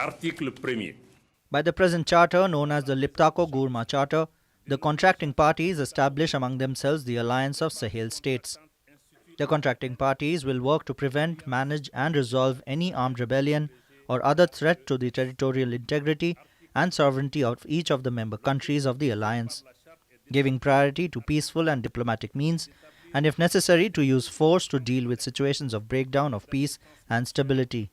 Article 1er. By the present charter, known as the Liptako-Gourma Charter, the contracting parties establish among themselves the Alliance of Sahel States. The contracting parties will work to prevent, manage and resolve any armed rebellion or other threat to the territorial integrity and sovereignty of each of the member countries of the alliance, giving priority to peaceful and diplomatic means, and if necessary to use force to deal with situations of breakdown of peace and stability.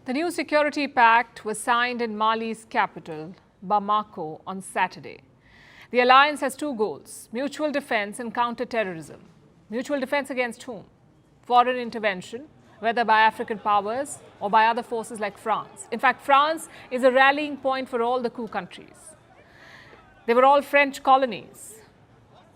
The new security pact was signed in Mali's capital, Bamako, on Saturday. The alliance has two goals: mutual defense and counter-terrorism. Mutual defense against whom? Foreign intervention, whether by African powers or by other forces like France. In fact, France is a rallying point for all the coup countries. They were all French colonies,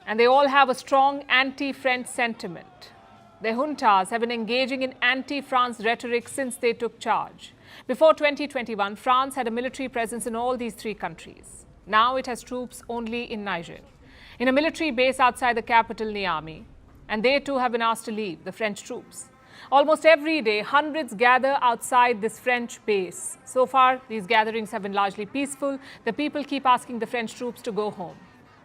and they all have a strong anti-French sentiment. The juntas have been engaging in anti-France rhetoric since they took charge. Before 2021, France had a military presence in all these three countries. Now it has troops only in Niger, in a military base outside the capital, Niamey, and they too have been asked to leave, the French troops. Almost every day, hundreds gather outside this French base. So far, these gatherings have been largely peaceful. The people keep asking the French troops to go home.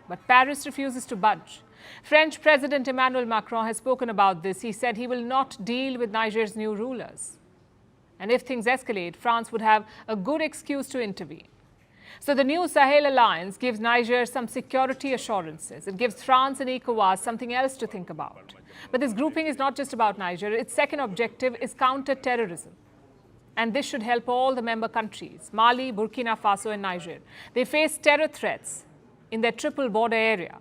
But Paris refuses to budge. French President Emmanuel Macron has spoken about this. He said he will not deal with Niger's new rulers. And if things escalate, France would have a good excuse to intervene. So the new Sahel Alliance gives Niger some security assurances. It gives France and ECO.W.A.S something else to think about. But this grouping is not just about Niger. Its second objective is counter-terrorism. And this should help all the member countries, Mali, Burkina Faso and Niger. They face terror threats in their triple border area.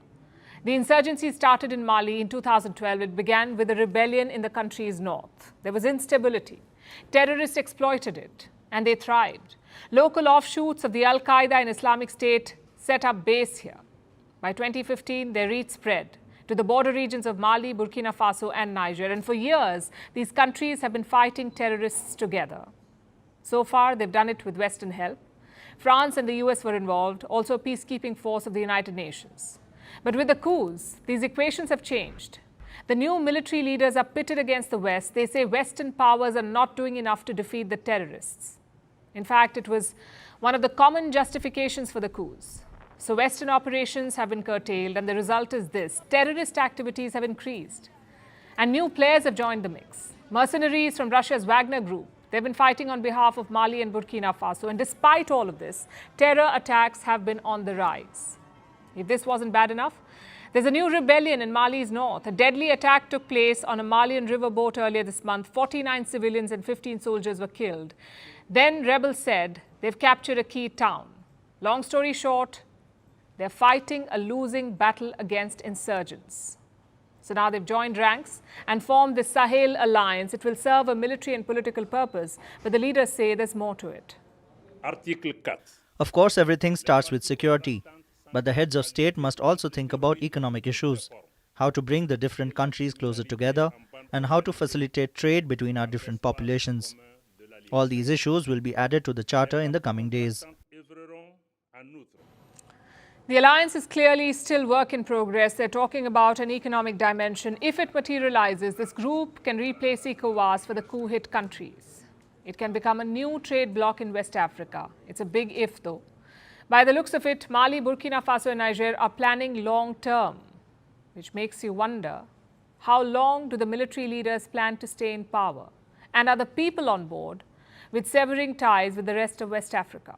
The insurgency started in Mali in 2012. It began with a rebellion in the country's north. There was instability. Terrorists exploited it, and they thrived. Local offshoots of the Al-Qaeda and Islamic State set up base here. By 2015, their reach spread to the border regions of Mali, Burkina Faso and Niger. And for years, these countries have been fighting terrorists together. So far, they've done it with Western help. France and the US were involved, also a peacekeeping force of the United Nations. But with the coups, these equations have changed. The new military leaders are pitted against the West. They say Western powers are not doing enough to defeat the terrorists. In fact, it was one of the common justifications for the coups. So Western operations have been curtailed, and the result is this: terrorist activities have increased. And new players have joined the mix. Mercenaries from Russia's Wagner group. They've been fighting on behalf of Mali and Burkina Faso. And despite all of this, terror attacks have been on the rise. If this wasn't bad enough, there's a new rebellion in Mali's north. A deadly attack took place on a Malian riverboat earlier this month. 49 civilians and 15 soldiers were killed. Then rebels said they've captured a key town. Long story short, they're fighting a losing battle against insurgents. So now they've joined ranks and formed the Sahel Alliance. It will serve a military and political purpose, but the leaders say there's more to it. Article 4. Of course, everything starts with security. But the heads of state must also think about economic issues, how to bring the different countries closer together, and how to facilitate trade between our different populations. All these issues will be added to the charter in the coming days. The alliance is clearly still work in progress. They're talking about an economic dimension. If it materializes, this group can replace ECO.W.A.S for the coup-hit countries. It can become a new trade bloc in West Africa. It's a big if, though. By the looks of it, Mali, Burkina Faso and Niger are planning long-term, which makes you wonder, how long do the military leaders plan to stay in power? And are the people on board with severing ties with the rest of West Africa?